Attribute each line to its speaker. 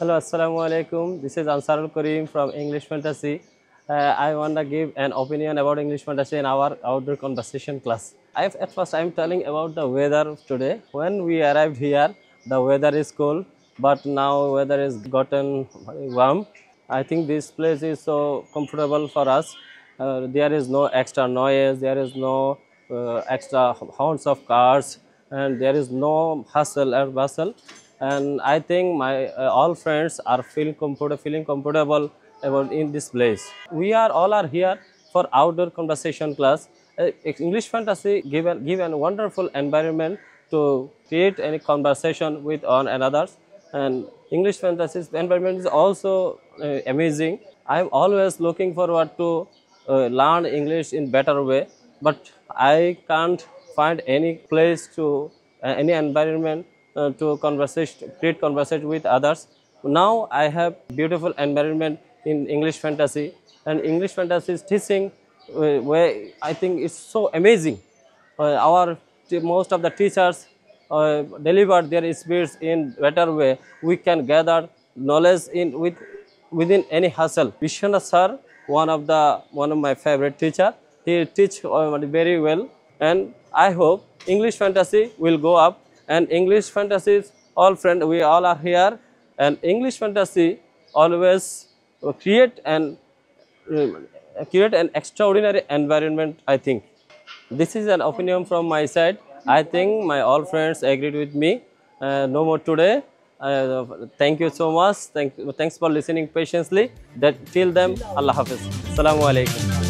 Speaker 1: Hello, Assalamu alaikum. This is Ansarul Kareem from English Fantasy. I want to give an opinion about English Fantasy in our outdoor conversation class. At first, I'm telling about the weather today. When we arrived here, the weather is cold, but now weather is gotten warm. I think this place is so comfortable for us. There is no extra noise, there is no extra horns of cars, and there is no hustle and bustle. And I think my all friends are feeling comfortable about in this place. We are all are here for outdoor conversation class. English Fantasy give a wonderful environment to create any conversation with one another, and English Fantasy's environment is also amazing. I'm always looking forward to learn English in better way, but I can't find any place to any environment to create conversation with others. Now I have beautiful environment in English Fantasy, and English Fantasy is teaching where I think it's so amazing. Most of the teachers deliver their speech in better way. We can gather knowledge within any hustle. Vishwanath sir, one of my favorite teacher. He teach very well, and I hope English Fantasy will go up. And English Fantasy, all friends, we all are here, and English Fantasy always create an extraordinary environment, I think. This is an opinion from my side. I think my all friends agreed with me. No more today. Thank you so much. Thanks for listening patiently. Till then, Allah Hafiz. Assalamu alaikum.